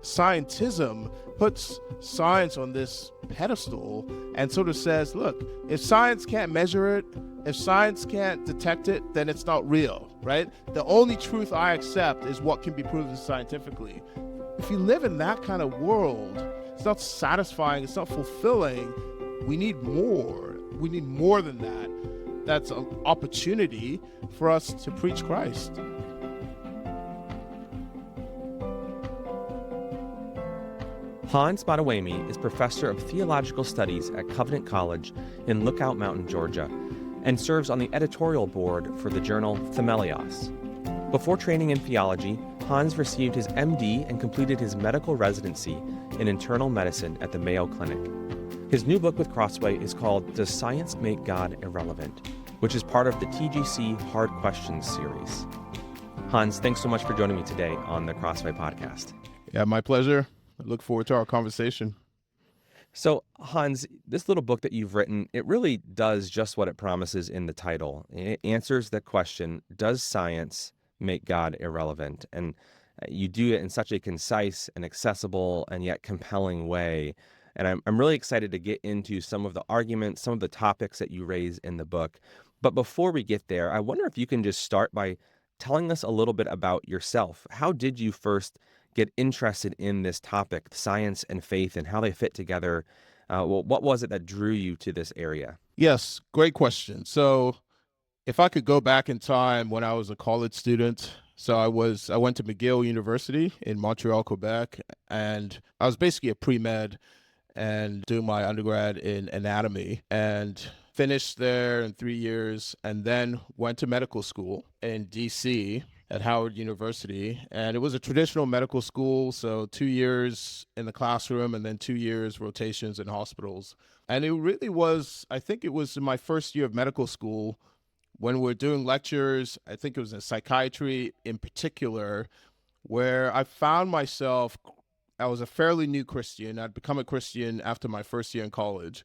scientism puts science on this pedestal and sort of says, look, if science can't measure it, if science can't detect it, then it's not real, right? The only truth I accept is what can be proven scientifically. If you live in that kind of world, it's not satisfying, it's not fulfilling. We need more. We need more than that. That's an opportunity for us to preach Christ. Hans Madueme is professor of theological studies at Covenant College in Lookout Mountain, Georgia, and serves on the editorial board for the journal Themelios. Before training in theology, Hans received his MD and completed his medical residency in internal medicine at the Mayo Clinic. His new book with Crossway is called Does Science Make God Irrelevant?, which is part of the TGC Hard Questions series. Hans, thanks so much for joining me today on the Crossway podcast. Yeah, my pleasure. I look forward to our conversation. So, Hans, this little book that you've written, it really does just what it promises in the title. It answers the question, does science make God irrelevant? And you do it in such a concise and accessible and yet compelling way. And I'm really excited to get into some of the arguments, some of the topics that you raise in the book. But before we get there, I wonder if you can just start by telling us a little bit about yourself. How did you first get interested in this topic, science and faith, and how they fit together? What was it that drew you to this area? Yes, great question. So if I could go back in time when I was a college student, so I went to McGill University in Montreal, Quebec, and I was basically a pre-med and doing my undergrad in anatomy, and finished there in 3 years, and then went to medical school in DC at Howard University. And it was a traditional medical school, so 2 years in the classroom and then 2 years rotations in hospitals. And it really was, I think it was in my first year of medical school when we were doing lectures, I think it was in psychiatry in particular, where I found myself, I was a fairly new Christian. I'd become a Christian after my first year in college.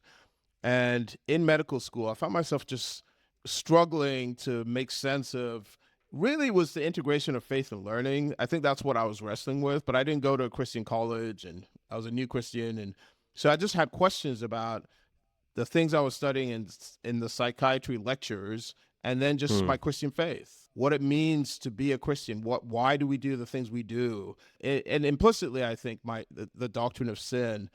And in medical school, I found myself just struggling to make sense of, really was the integration of faith and learning. I think that's what I was wrestling with, but I didn't go to a Christian college and I was a new Christian. And so I just had questions about the things I was studying in the psychiatry lectures, and then just my Christian faith, what it means to be a Christian, why do we do the things we do? And implicitly, I think the doctrine of sin.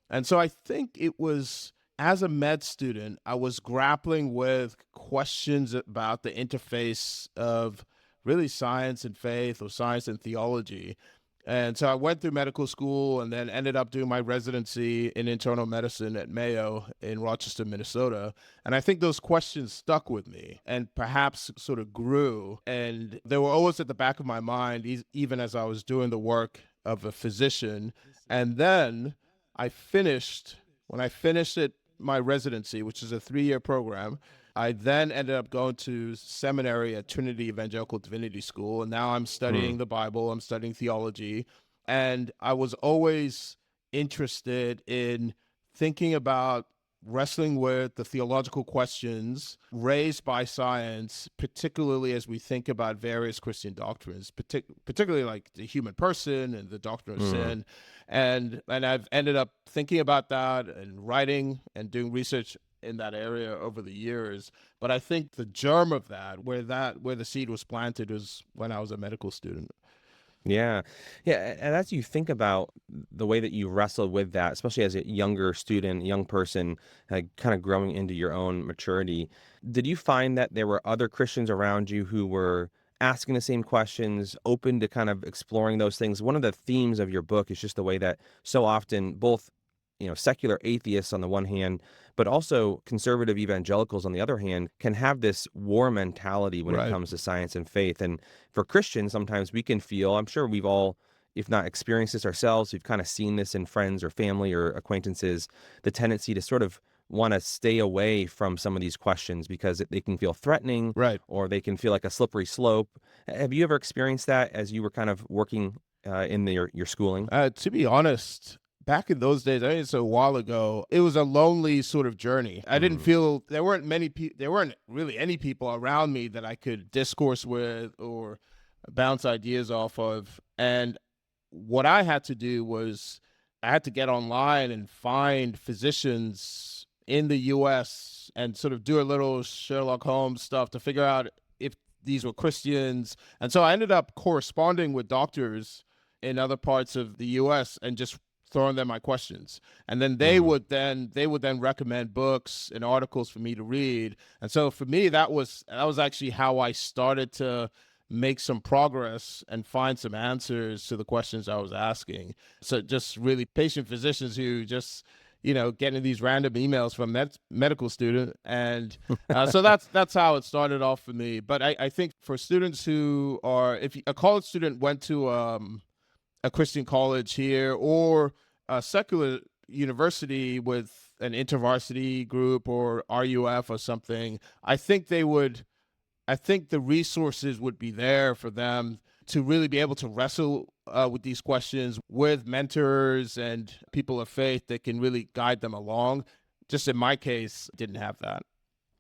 And so I think it was, as a med student, I was grappling with questions about the interface of really science and faith, or science and theology. And so I went through medical school and then ended up doing my residency in internal medicine at Mayo in Rochester, Minnesota. And I think those questions stuck with me and perhaps sort of grew. And they were always at the back of my mind, even as I was doing the work of a physician. And then when I finished my residency, which is a 3-year program, I then ended up going to seminary at Trinity Evangelical Divinity School, and now I'm studying the Bible, I'm studying theology, and I was always interested in thinking about wrestling with the theological questions raised by science, particularly as we think about various Christian doctrines, particularly like the human person and the doctrine of sin. And I've ended up thinking about that and writing and doing research in that area over the years. But I think the germ of that, where the seed was planted, was when I was a medical student. Yeah. And as you think about the way that you wrestled with that, especially as a younger student, young person, kind of growing into your own maturity, did you find that there were other Christians around you who were asking the same questions, open to kind of exploring those things? One of the themes of your book is just the way that so often both, secular atheists on the one hand, but also conservative evangelicals on the other hand, can have this war mentality when it comes to science and faith. And for Christians, sometimes we can feel, I'm sure we've all, if not experienced this ourselves, we've kind of seen this in friends or family or acquaintances, the tendency to sort of want to stay away from some of these questions because they can feel threatening, or they can feel like a slippery slope. Have you ever experienced that as you were kind of working in your schooling? To be honest, back in those days, I think it's a while ago, it was a lonely sort of journey. I didn't feel, there weren't really any people around me that I could discourse with or bounce ideas off of. And what I had to do was I had to get online and find physicians in the US and sort of do a little Sherlock Holmes stuff to figure out if these were Christians. And so I ended up corresponding with doctors in other parts of the US and just throwing them my questions. And then they would then recommend books and articles for me to read. And so for me that was actually how I started to make some progress and find some answers to the questions I was asking. So just really patient physicians who just, getting these random emails from medical student. And so that's how it started off for me. But I think for students who are, if a college student went to a Christian college here or a secular university with an intervarsity group or RUF or something, I think the resources would be there for them to really be able to wrestle with these questions with mentors and people of faith that can really guide them along. Just in my case, didn't have that.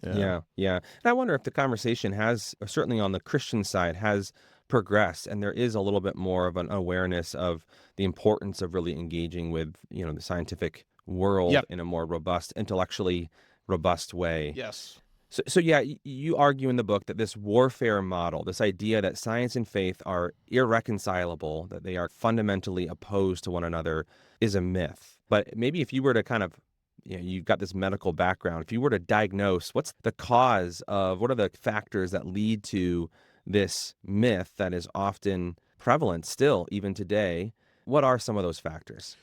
Yeah. Yeah, yeah. And I wonder if the conversation has, certainly on the Christian side, has progressed, and there is a little bit more of an awareness of the importance of really engaging with, the scientific world Yep. in a more robust, intellectually robust way. Yes. So yeah, you argue in the book that this warfare model, this idea that science and faith are irreconcilable, that they are fundamentally opposed to one another, is a myth. But maybe if you were to kind of, you've got this medical background, if you were to diagnose what's the cause of, what are the factors that lead to this myth that is often prevalent still, even today, what are some of those factors?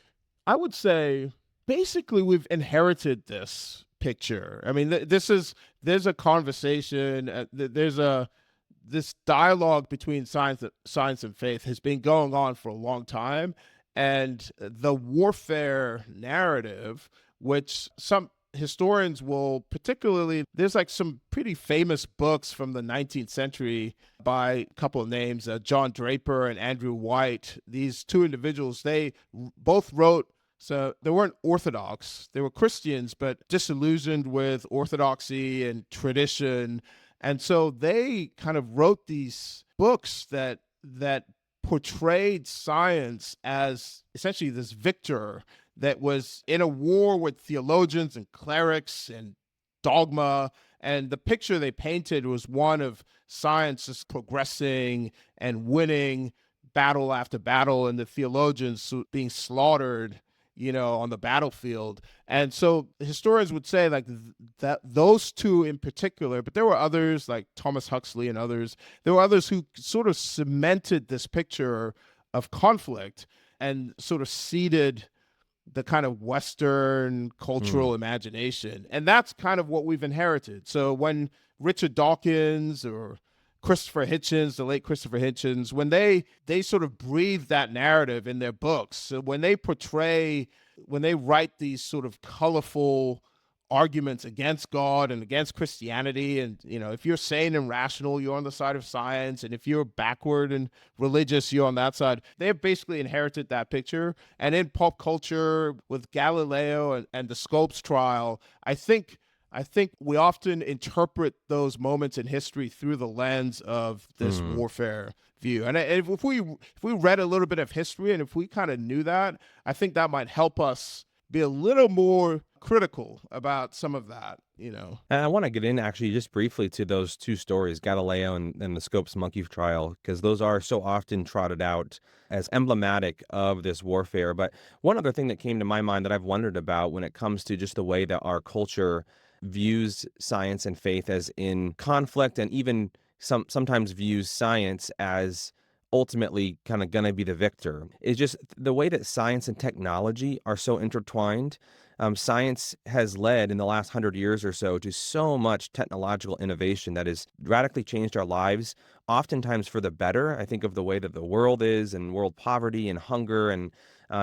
I would say basically we've inherited this picture. I mean, there's a conversation, this dialogue between science and faith has been going on for a long time, and the warfare narrative, which some historians will particularly, there's like some pretty famous books from the 19th century by a couple of names, John Draper and Andrew White. These two individuals, they both wrote, so they weren't Orthodox. They were Christians, but disillusioned with orthodoxy and tradition. And so they kind of wrote these books that portrayed science as essentially this victor that was in a war with theologians and clerics and dogma. And the picture they painted was one of science just progressing and winning battle after battle, and the theologians being slaughtered, on the battlefield. And so historians would say like that those two in particular, but there were others like Thomas Huxley and others. There were others who sort of cemented this picture of conflict and sort of seeded the kind of Western cultural imagination. And that's kind of what we've inherited. So when Richard Dawkins or Christopher Hitchens, the late Christopher Hitchens, when they sort of breathe that narrative in their books, so when they write these sort of colorful arguments against God and against Christianity, and if you're sane and rational, you're on the side of science, and if you're backward and religious, you're on that side. They've basically inherited that picture. And in pop culture with Galileo and the Scopes trial, I think we often interpret those moments in history through the lens of this warfare view. And if we read a little bit of history, and if we kind of knew that, I think that might help us be a little more critical about some of that. And I want to get in actually just briefly to those two stories, Galileo and the Scopes monkey trial, because those are so often trotted out as emblematic of this warfare. But one other thing that came to my mind that I've wondered about when it comes to just the way that our culture views science and faith as in conflict, and even sometimes views science as ultimately kind of going to be the victor, is just the way that science and technology are so intertwined. Science has led in the last 100 years or so much technological innovation that has radically changed our lives, oftentimes for the better. I think of the way that the world is, and world poverty and hunger, and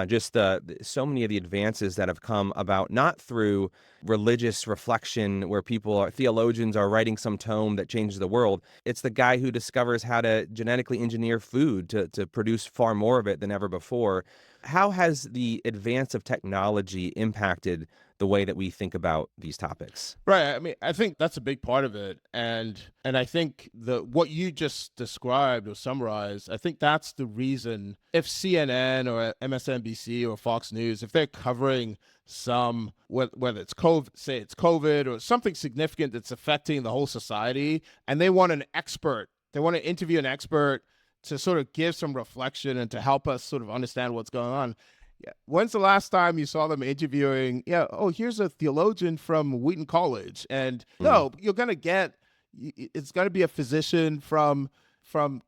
just so many of the advances that have come about, not through religious reflection where theologians are writing some tome that changes the world. It's the guy who discovers how to genetically engineer food to produce far more of it than ever before. How has the advance of technology impacted the way that we think about these topics. Right. I mean, I think that's a big part of it. And I think what you just described or summarized, I think that's the reason if CNN or MSNBC or Fox News, if they're covering some, whether it's COVID, say it's COVID or something significant that's affecting the whole society, and they want an expert, they want to interview an expert to sort of give some reflection and to help us sort of understand what's going on. Yeah. When's the last time you saw them interviewing? Yeah. Oh, here's a theologian from Wheaton College, and no, you're gonna get. It's gonna be a physician from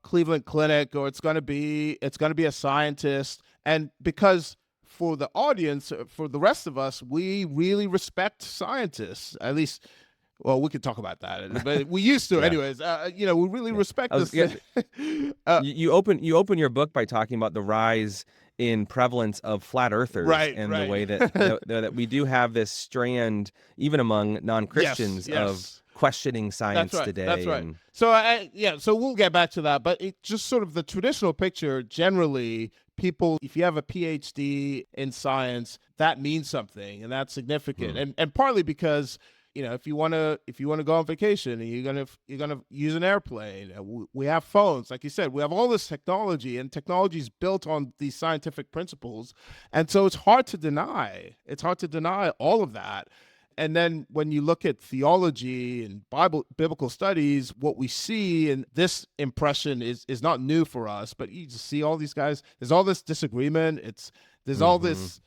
Cleveland Clinic, or it's gonna be a scientist, and because for the audience, for the rest of us, we really respect scientists. At least, well, we could talk about that, but we used to, Yeah. anyways. We really respect this. You open your book by talking about the rise in prevalence of flat earthers, Right, and right. the way that we do have this strand, even among non-Christians, Yes. of questioning science That's right. today. That's right. And So we'll get back to that, but it just sort of the traditional picture. Generally, people, if you have a PhD in science, that means something, and that's significant, and partly because if you want to go on vacation and you're gonna use an airplane, we have phones, like you said, we have all this technology, and technology is built on these scientific principles, and so it's hard to deny all of that. And then when you look at theology and biblical studies, what we see, and this impression is not new for us, but you just see all these guys, there's all this disagreement, there's all this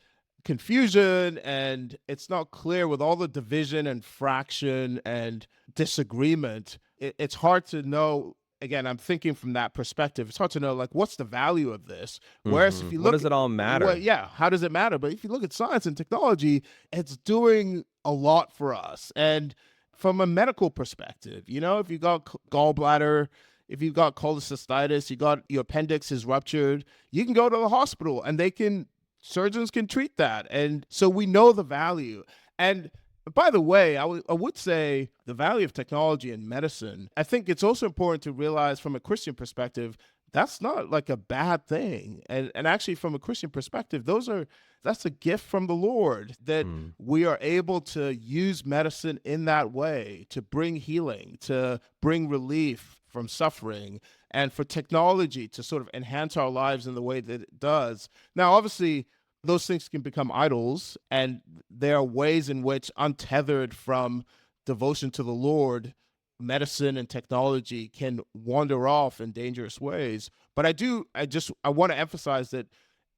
confusion, and it's not clear with all the division and fraction and disagreement. It's hard to know. Again, I'm thinking from that perspective. It's hard to know, like, what's the value of this? Whereas if you look, what does it all matter? Well, yeah, how does it matter? But if you look at science and technology, it's doing a lot for us. And from a medical perspective, if you got gallbladder, if you've got cholecystitis, your appendix is ruptured, you can go to the hospital, and surgeons can treat that. And so we know the value. And by the way, I would say the value of technology in medicine, I think it's also important to realize from a Christian perspective, that's not like a bad thing. And actually, from a Christian perspective, that's a gift from the Lord, that we are able to use medicine in that way to bring healing, to bring relief from suffering, and for technology to sort of enhance our lives in the way that it does. Now, obviously, those things can become idols, and there are ways in which, untethered from devotion to the Lord, medicine and technology can wander off in dangerous ways. But I want to emphasize that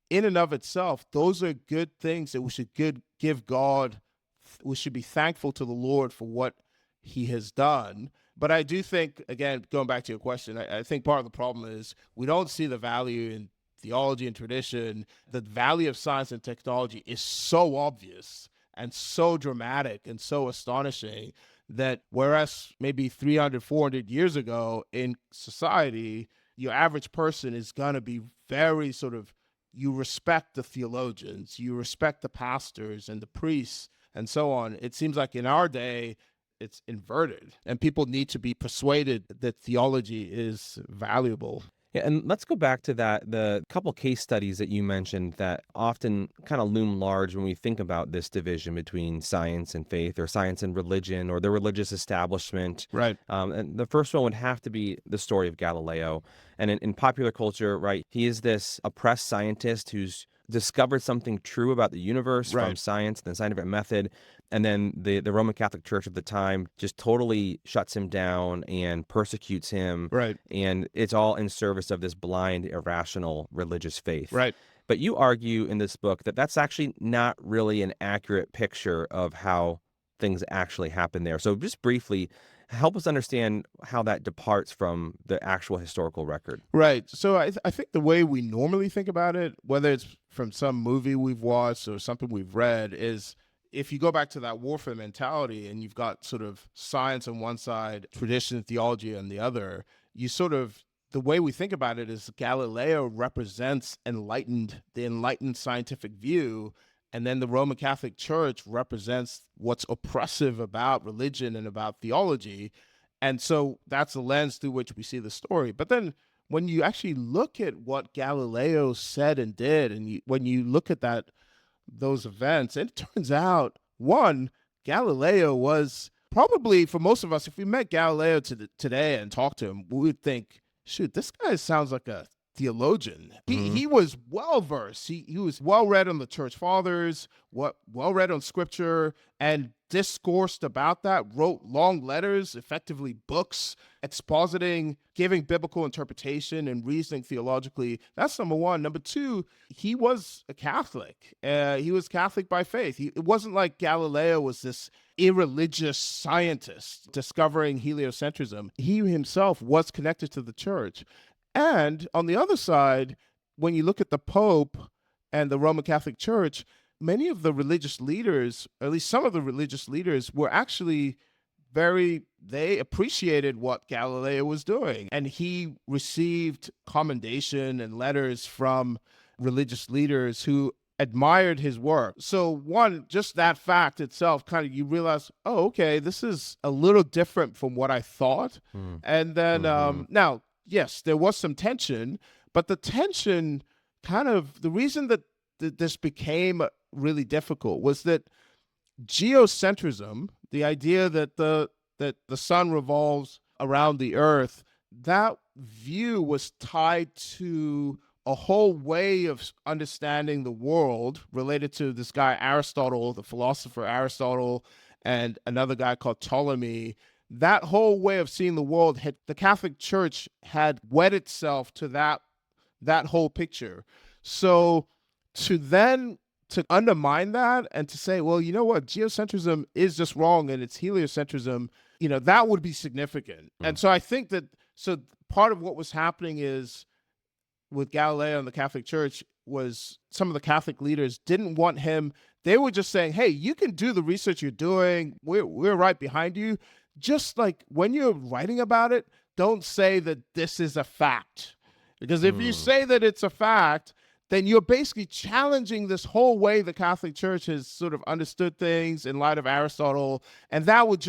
in and of itself, those are good things that we should give God. We should be thankful to the Lord for what he has done. But I do think, again, going back to your question, I think part of the problem is we don't see the value in theology and tradition. The value of science and technology is so obvious and so dramatic and so astonishing that whereas maybe 300, 400 years ago in society, your average person is going to be very sort of, you respect the theologians, you respect the pastors and the priests and so on. It seems like in our day, it's inverted, and people need to be persuaded that theology is valuable. Yeah, and let's go back to the couple case studies that you mentioned that often kind of loom large when we think about this division between science and faith, or science and religion, or the religious establishment. Right. And the first one would have to be the story of Galileo. And in popular culture, right, he is this oppressed scientist who's discovered something true about the universe from science and the scientific method. And then the Roman Catholic Church of the time just totally shuts him down and persecutes him. Right. And it's all in service of this blind, irrational religious faith. Right. But you argue in this book that that's actually not really an accurate picture of how things actually happen there. So just briefly, help us understand how that departs from the actual historical record. Right. So I think the way we normally think about it, whether it's from some movie we've watched or something we've read, is if you go back to that warfare mentality and you've got sort of science on one side, tradition, theology on the other, the way we think about it is Galileo represents the enlightened scientific view, and then the Roman Catholic Church represents what's oppressive about religion and about theology. And so that's the lens through which we see the story. But then when you actually look at what Galileo said and did, and when you look at those events, it turns out One, Galileo was probably, for most of us, if we met Galileo today and talked to him, we would think, shoot, this guy sounds like a theologian. Hmm. He was well versed. He was well read on the church fathers, well read on scripture, and discoursed about that, wrote long letters, effectively books, expositing, giving biblical interpretation and reasoning theologically. That's number one. Number two, he was a Catholic. He was Catholic by faith. It wasn't like Galileo was this irreligious scientist discovering heliocentrism. He himself was connected to the church. And on the other side, when you look at the Pope and the Roman Catholic Church, many of the religious leaders, or at least some of the religious leaders, were actually they appreciated what Galileo was doing. And he received commendation and letters from religious leaders who admired his work. So one, just that fact itself, kind of, you realize, oh, okay, this is a little different from what I thought. Mm. And then now, yes, there was some tension, but the tension kind of, the reason that this became really difficult was that geocentrism, the idea that the sun revolves around the earth, that view was tied to a whole way of understanding the world related to this guy Aristotle, the philosopher Aristotle, and another guy called Ptolemy. That whole way of seeing the world, the Catholic Church had wed itself to that whole picture. So to undermine that and to say, well, you know what, geocentrism is just wrong and it's heliocentrism, that would be significant. And so I think that, so part of what was happening is with Galileo and the Catholic Church was some of the Catholic leaders didn't want him. They were just saying, hey, you can do the research you're doing. We're right behind you. Just like when you're writing about it, don't say that this is a fact. Because if you say that it's a fact, then you're basically challenging this whole way the Catholic Church has sort of understood things in light of Aristotle. And that would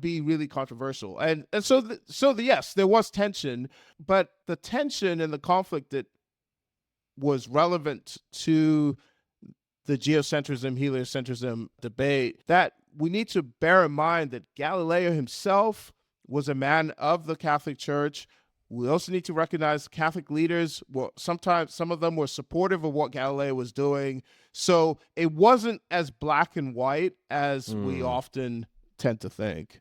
be really controversial. And so yes, there was tension, but the tension and the conflict that was relevant to the geocentrism, heliocentrism debate, that we need to bear in mind that Galileo himself was a man of the Catholic Church. We also need to recognize Catholic leaders sometimes some of them were supportive of what Galileo was doing. So it wasn't as black and white as we often tend to think.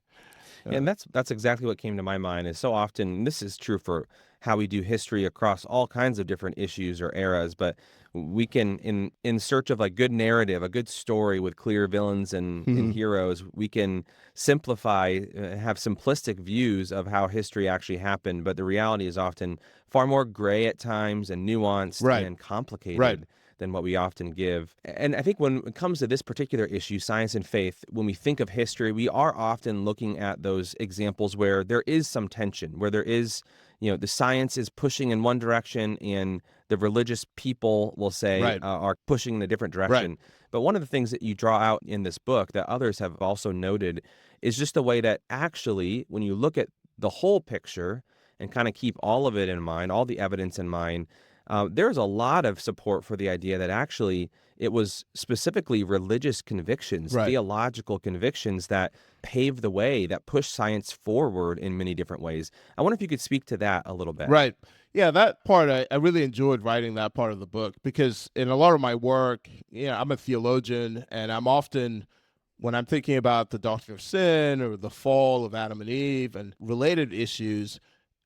And that's exactly what came to my mind. Is so often, this is true for how we do history across all kinds of different issues or eras, but we can, in search of a good narrative, a good story with clear villains and heroes, we can simplify, have simplistic views of how history actually happened. But the reality is often far more gray at times and nuanced and complicated than what we often give. And I think when it comes to this particular issue, science and faith, when we think of history, we are often looking at those examples where there is some tension, where there is, the science is pushing in one direction and the religious people will say are pushing in a different direction. But one of the things that you draw out in this book that others have also noted is just the way that actually, when you look at the whole picture and kind of keep all of it in mind, all the evidence in mind, there's a lot of support for the idea that actually it was specifically religious convictions, theological convictions that paved the way, that pushed science forward in many different ways. I wonder if you could speak to that a little bit. Right. Yeah, that part, I really enjoyed writing that part of the book because in a lot of my work, I'm a theologian, and I'm often, when I'm thinking about the doctrine of sin or the fall of Adam and Eve and related issues,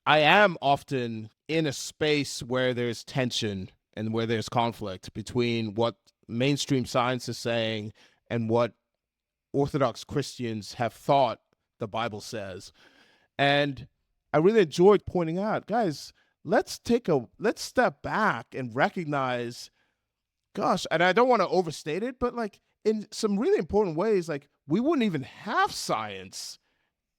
I am often in a space where there's tension and where there's conflict between what mainstream science is saying and what Orthodox Christians have thought the Bible says. And I really enjoyed pointing out, guys, let's step back and recognize, gosh, and I don't want to overstate it, but like in some really important ways, like we wouldn't even have science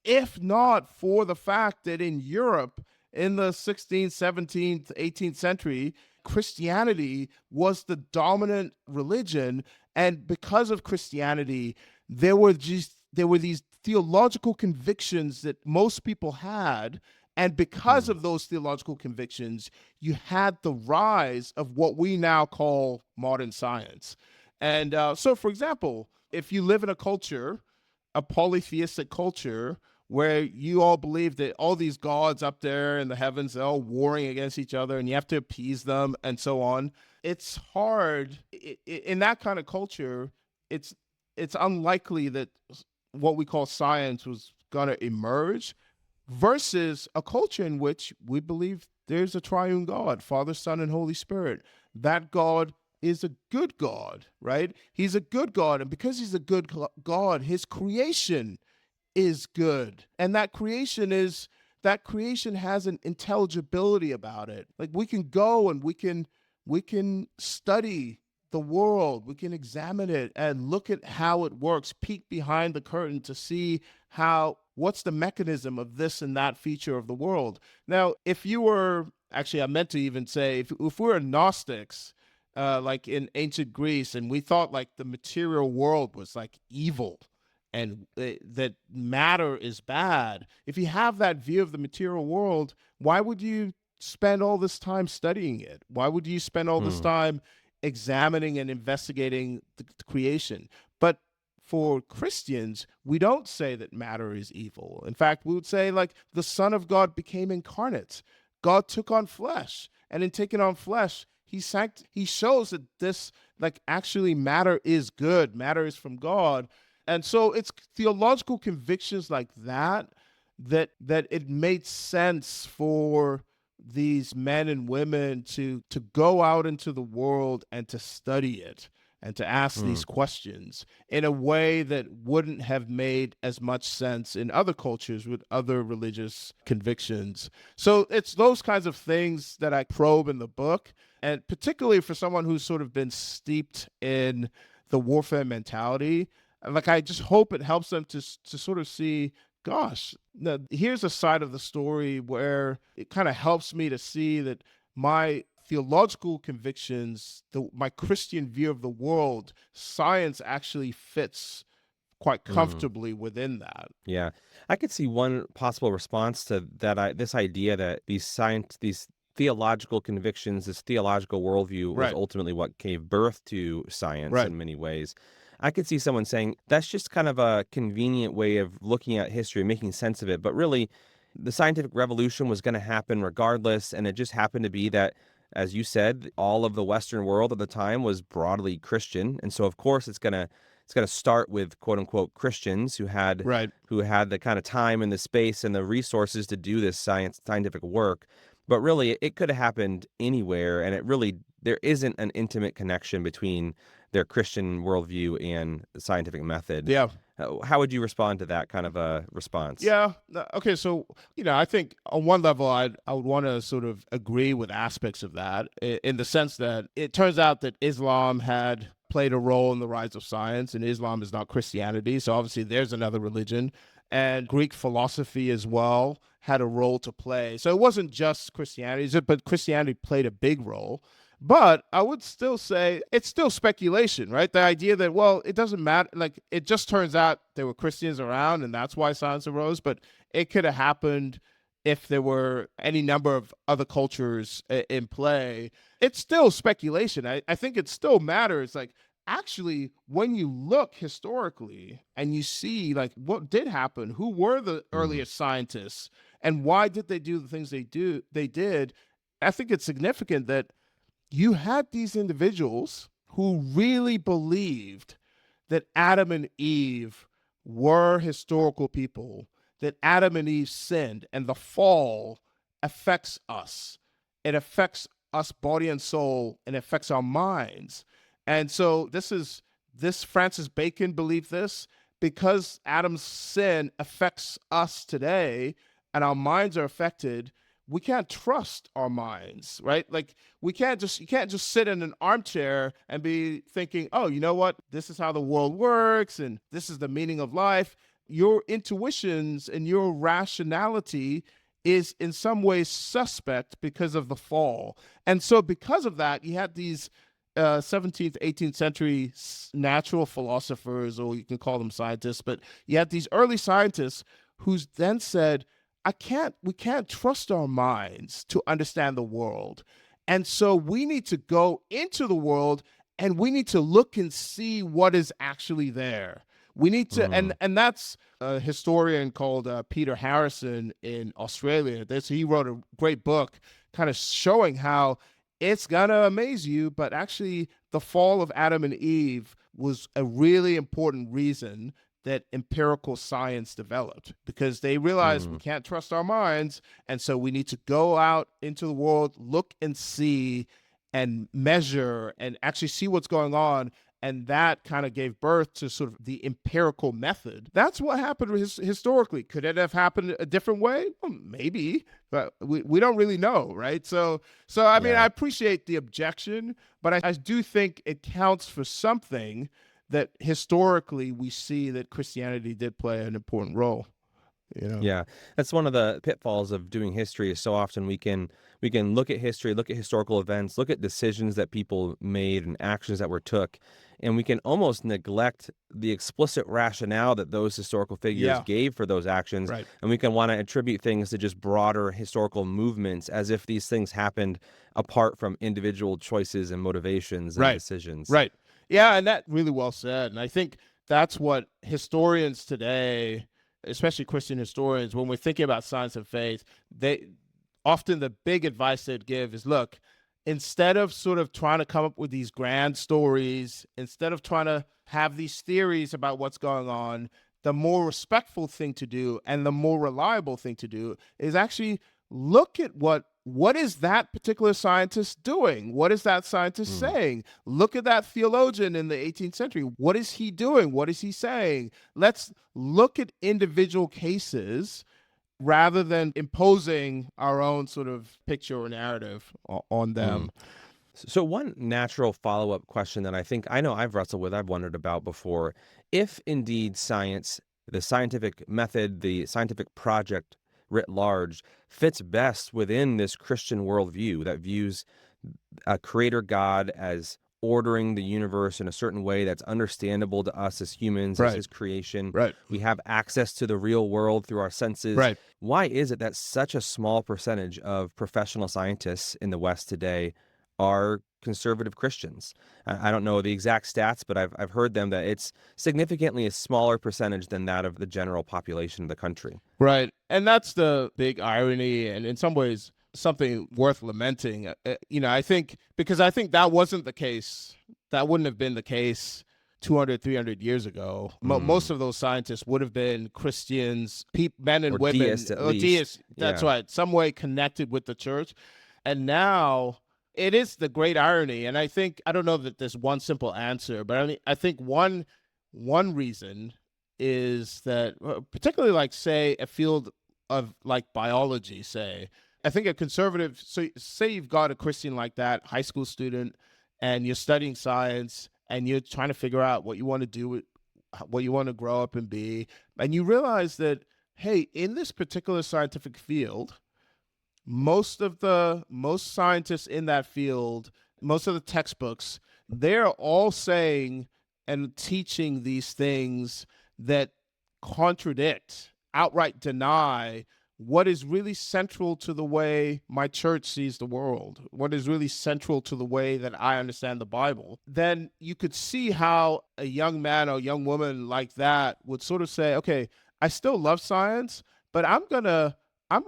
if not for the fact that in Europe in the 16th, 17th, 18th century, Christianity was the dominant religion. And because of Christianity, there were these theological convictions that most people had. And because of those theological convictions, you had the rise of what we now call modern science. And so, for example, if you live in a culture, a polytheistic culture, where you all believe that all these gods up there in the heavens, they're all warring against each other and you have to appease them and so on. It's hard in that kind of culture. It's it's unlikely that what we call science was going to emerge versus a culture in which we believe there's a triune God, Father, Son, and Holy Spirit. That God is a good God, right? He's a good God. And because he's a good God, his creation is good. And that creation has an intelligibility about it. Like we can go and we can study the world, we can examine it and look at how it works, peek behind the curtain to see how what's the mechanism of this and that feature of the world. Now, if you were actually, I meant to even say, if we're Gnostics, like in ancient Greece, and we thought like the material world was like evil and that matter is bad. If you have that view of the material world, why would you spend all this time studying it? Why would you spend all this Hmm. time examining and investigating the creation? But for Christians, we don't say that matter is evil. In fact, we would say like the Son of God became incarnate. God took on flesh, and in taking on flesh, he shows that this like actually matter is good, matter is from God. And so it's theological convictions like that it made sense for these men and women to go out into the world and to study it and to ask Hmm. these questions in a way that wouldn't have made as much sense in other cultures with other religious convictions. So it's those kinds of things that I probe in the book, and particularly for someone who's sort of been steeped in the warfare mentality. Like I just hope it helps them to sort of see, gosh, now here's a side of the story where it kind of helps me to see that my theological convictions, my Christian view of the world, science actually fits quite Hmm. comfortably within that. Yeah, I could see one possible response to that. This idea that these theological convictions, this theological worldview, was Right, ultimately what gave birth to science right, in many ways. I could see someone saying that's just kind of a convenient way of looking at history, making sense of it. But really, the scientific revolution was going to happen regardless, and it just happened to be that, as you said, all of the Western world at the time was broadly Christian, and so of course it's going to start with quote unquote Christians right. who had the kind of time and the space and the resources to do this scientific work. But really, it could have happened anywhere, and there isn't an intimate connection between their Christian worldview and the scientific method. Yeah. How would you respond to that kind of a response? Yeah. Okay. So, I think on one level, I would want to sort of agree with aspects of that in the sense that it turns out that Islam had played a role in the rise of science, and Islam is not Christianity. So obviously, there's another religion, and Greek philosophy as well had a role to play. So it wasn't just Christianity, but Christianity played a big role. But I would still say it's still speculation, right? The idea that, well, it doesn't matter. Like, it just turns out there were Christians around and that's why science arose. But it could have happened if there were any number of other cultures in play. It's still speculation. I think it still matters. Like, actually, when you look historically and you see, like, what did happen, who were the Hmm. earliest scientists, and why did they do the things they did, I think it's significant that you had these individuals who really believed that Adam and Eve were historical people, that Adam and Eve sinned, and the fall affects us. It affects us, body and soul, and affects our minds. And so this Francis Bacon believed this because Adam's sin affects us today and our minds are affected. We can't trust our minds, right? Like you can't just sit in an armchair and be thinking, oh, you know what, this is how the world works and this is the meaning of life. Your intuitions and your rationality is in some ways suspect because of the fall. And so because of that, you had these 17th, 18th century natural philosophers, or you can call them scientists, but you had these early scientists who then said, we can't trust our minds to understand the world. And so we need to go into the world and we need to look and see what is actually there. We need to, Mm, and that's a historian called Peter Harrison in Australia. He wrote a great book kind of showing how it's gonna amaze you, but actually the fall of Adam and Eve was a really important reason that empirical science developed, because they realized we mm. can't trust our minds, and so we need to go out into the world, look and see and measure and actually see what's going on. And that kind of gave birth to sort of the empirical method. That's what happened historically. Could it have happened a different way? Well, maybe, but we don't really know, right? So I mean, I Yeah. appreciate the objection, but I do think it counts for something that historically we see that Christianity did play an important role. You know? Yeah, that's one of the pitfalls of doing history. Is so often we can look at history, look at historical events, look at decisions that people made and actions that were took, and we can almost neglect the explicit rationale that those historical figures Yeah. gave for those actions, Right. and we can want to attribute things to just broader historical movements as if these things happened apart from individual choices and motivations and Right. decisions. Right. Yeah, and that really well said. And I think that's what historians today, especially Christian historians, when we're thinking about science and faith, they often the big advice they'd give is, look, instead of sort of trying to come up with these grand stories, instead of trying to have these theories about what's going on, the more respectful thing to do and the more reliable thing to do is actually look at what is that particular scientist doing? What is that scientist Mm. saying? Look at that theologian in the 18th century. What is he doing? What is he saying? Let's look at individual cases rather than imposing our own sort of picture or narrative on Mm. them. So one natural follow-up question that I know I've wrestled with, I've wondered about before, if indeed science, the scientific method, the scientific project writ large, fits best within this Christian worldview that views a creator God as ordering the universe in a certain way that's understandable to us as humans, as Right, his creation. right, We have access to the real world through our senses. right. Why is it that such a small percentage of professional scientists in the West today are conservative Christians? I don't know the exact stats, but I've heard them that it's significantly a smaller percentage than that of the general population of the country. Right. And that's the big irony, and in some ways, something worth lamenting. I think, because I think that wasn't the case, that wouldn't have been the case 200, 300 years ago. Most Mm. of those scientists would have been Christians, men and Or women, deists at or deists, least. that's Yeah. right, some way connected with the church. And now it is the great irony. And I think, I don't know that there's one simple answer, but I mean, I think one reason is that, particularly like, say, a field of like biology, say, I think a conservative, so say you've got a Christian like that, high school student, and you're studying science and you're trying to figure out what you want to do with what you want to grow up and be, and you realize that, hey, in this particular scientific field, most scientists in that field, most of the textbooks, they're all saying and teaching these things that contradict, outright deny what is really central to the way my church sees the world, what is really central to the way that I understand the Bible. Then you could see how a young man or young woman like that would sort of say, okay, I still love science, but I'm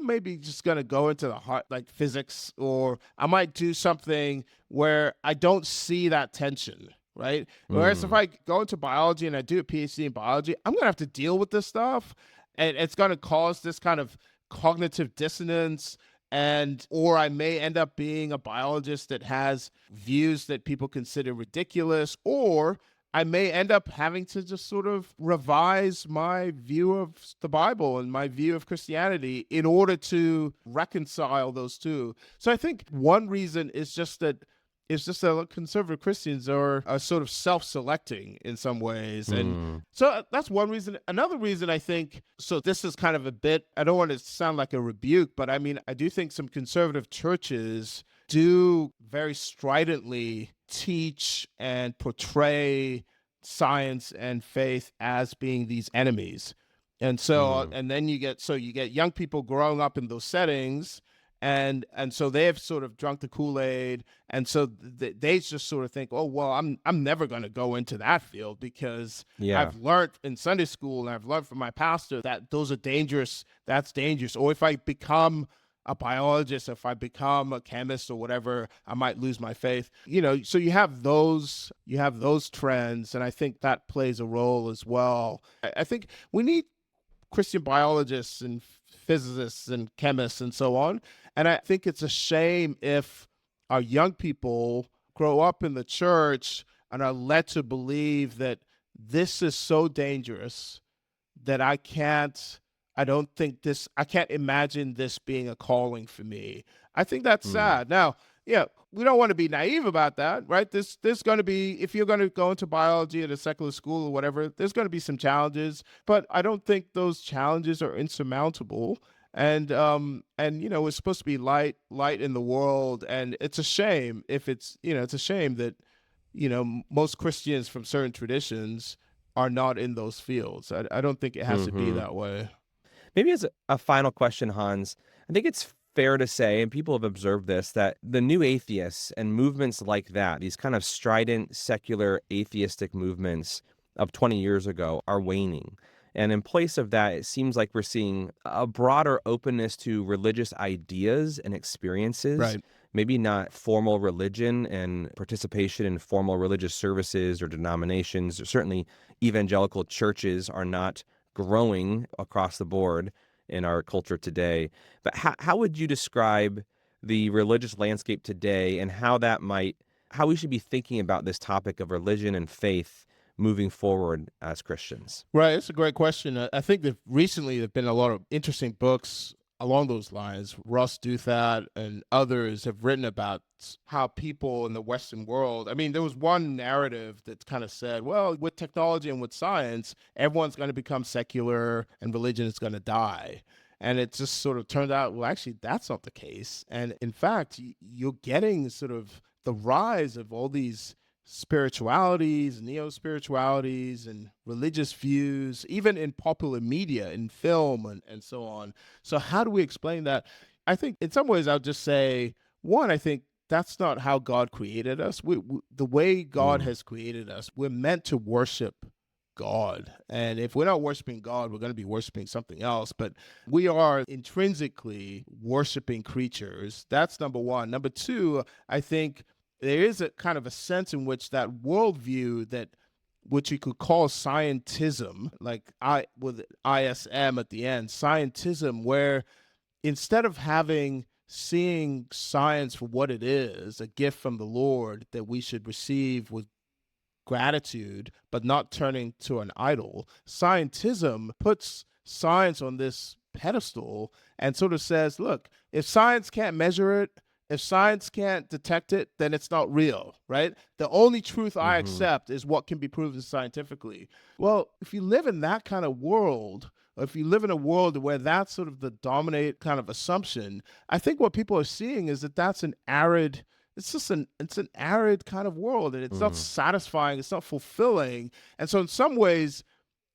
maybe just gonna go into the heart, like physics, or I might do something where I don't see that tension, right? Whereas if Mm. I go into biology and I do a PhD in biology, I'm gonna have to deal with this stuff, and it's gonna cause this kind of cognitive dissonance, and or I may end up being a biologist that has views that people consider ridiculous, or I may end up having to just sort of revise my view of the Bible and my view of Christianity in order to reconcile those two. So I think one reason is just that conservative Christians are sort of self-selecting in some ways. And Mm. so that's one reason. Another reason, I think, so this is kind of a bit, I don't want to sound like a rebuke, but I mean, I do think some conservative churches do very stridently teach and portray science and faith as being these enemies. And so, Mm. and then you get young people growing up in those settings, and so they've sort of drunk the Kool-Aid, and so they just sort of think, oh well, I'm never going to go into that field because Yeah. I've learned in Sunday school and I've learned from my pastor that those are dangerous. That's dangerous. Or if I become a biologist, if I become a chemist or whatever, I might lose my faith. So you have those trends, and I think that plays a role as well. I think we need Christian biologists and physicists and chemists and so on. And I think it's a shame if our young people grow up in the church and are led to believe that this is so dangerous that I can't imagine this being a calling for me. I think that's Mm. sad. Now, yeah, we don't want to be naive about that, right? There's going to be, if you're going to go into biology at a secular school or whatever, there's going to be some challenges, but I don't think those challenges are insurmountable. And it's supposed to be light in the world, and it's a shame if it's a shame that most Christians from certain traditions are not in those fields. I don't think it has to be Hmm. that way. Maybe as a final question, Hans, I think it's fair to say, and people have observed this, that the new atheists and movements like that, these kind of strident, secular, atheistic movements of 20 years ago, are waning. And in place of that, it seems like we're seeing a broader openness to religious ideas and experiences. Right. Maybe not formal religion and participation in formal religious services or denominations. Certainly, evangelical churches are not growing across the board in our culture today. But how would you describe the religious landscape today and how we should be thinking about this topic of religion and faith moving forward as Christians? Right. It's a great question. I think that recently there have been a lot of interesting books along those lines. Russ Douthat and others have written about how people in the Western world, I mean, there was one narrative that kind of said, well, with technology and with science, everyone's going to become secular and religion is going to die. And it just sort of turned out, well, actually, that's not the case. And in fact, you're getting sort of the rise of all these spiritualities, neo spiritualities, and religious views, even in popular media, in film, and so on. So, how do we explain that? I think in some ways, I'll just say, one, I think that's not how God created us. The way God Mm. has created us, we're meant to worship God. And if we're not worshiping God, we're going to be worshiping something else. But we are intrinsically worshiping creatures. That's number one. Number two, I think there is a kind of a sense in which that worldview that which you could call scientism, like I with ISM at the end, scientism, where instead of seeing science for what it is, a gift from the Lord that we should receive with gratitude, but not turning to an idol. Scientism puts science on this pedestal and sort of says, look, if science can't measure it, if science can't detect it, then it's not real, right? The only truth I Hmm. accept is what can be proven scientifically. Well, if you live in that kind of world, or if you live in a world where that's sort of the dominate kind of assumption, I think what people are seeing is that that's an arid it's an arid kind of world, and it's not Mm. satisfying, it's not fulfilling. And so in some ways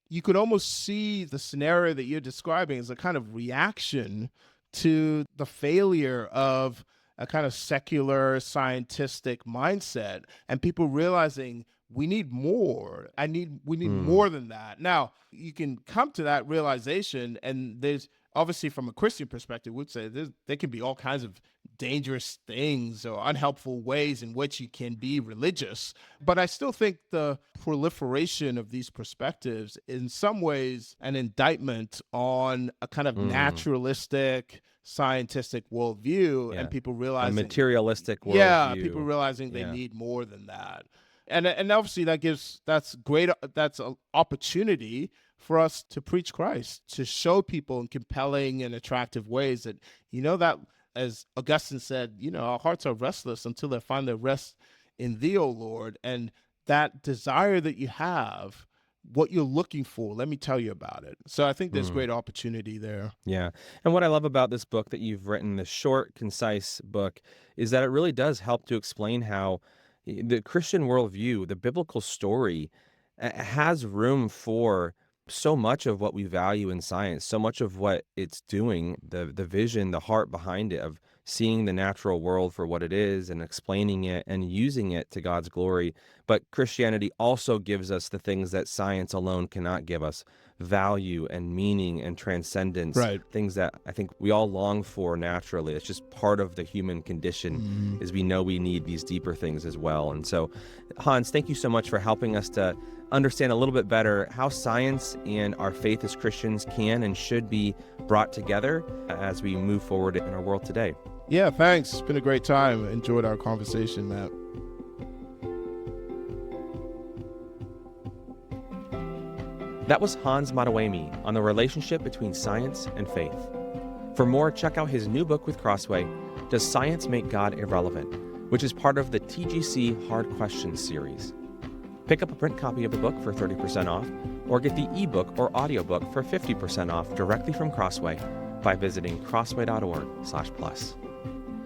you could almost see the scenario that you're describing as a kind of reaction to the failure of a kind of secular scientific mindset, and people realizing we need more. We need Mm. more than that. Now you can come to that realization, and there's obviously from a Christian perspective, we'd say there can be all kinds of dangerous things or unhelpful ways in which you can be religious. But I still think the proliferation of these perspectives, in some ways, an indictment on a kind of Mm. naturalistic, scientific worldview, and Yeah. people A realizing, materialistic yeah, people worldview. realizing they Yeah. need more than that. And obviously that's an opportunity for us to preach Christ, to show people in compelling and attractive ways that that, as Augustine said, our hearts are restless until they find their rest in thee, O Lord. And that desire that you have, what you're looking for, let me tell you about it. So I think there's Mm. great opportunity there. Yeah. And what I love about this book that you've written, this short, concise book, is that it really does help to explain how the Christian worldview, the biblical story, has room for so much of what we value in science, so much of what it's doing, the vision, the heart behind it of seeing the natural world for what it is and explaining it and using it to God's glory. But Christianity also gives us the things that science alone cannot give us: value and meaning and transcendence, Right. things that I think we all long for naturally. It's just part of the human condition, is we know we need these deeper things as well. And so, Hans, thank you so much for helping us to understand a little bit better how science and our faith as Christians can and should be brought together as we move forward in our world today. Yeah, thanks. It's been a great time. Enjoyed our conversation, Matt. That was Hans Madueme on the relationship between science and faith. For more, check out his new book with Crossway, Does Science Make God Irrelevant?, which is part of the TGC Hard Questions series. Pick up a print copy of the book for 30% off, or get the ebook or audiobook for 50% off directly from Crossway by visiting crossway.org/plus.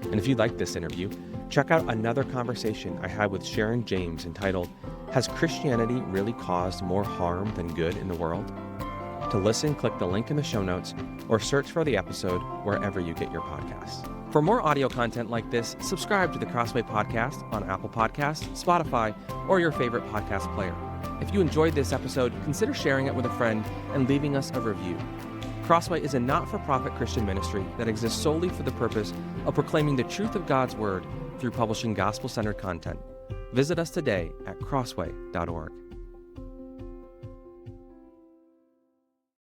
And if you like this interview, check out another conversation I had with Sharon James entitled, Has Christianity Really Caused More Harm Than Good in the World? To listen, click the link in the show notes or search for the episode wherever you get your podcasts. For more audio content like this, subscribe to the Crossway Podcast on Apple Podcasts, Spotify, or your favorite podcast player. If you enjoyed this episode, consider sharing it with a friend and leaving us a review. Crossway is a not-for-profit Christian ministry that exists solely for the purpose of proclaiming the truth of God's Word through publishing gospel-centered content. Visit us today at crossway.org.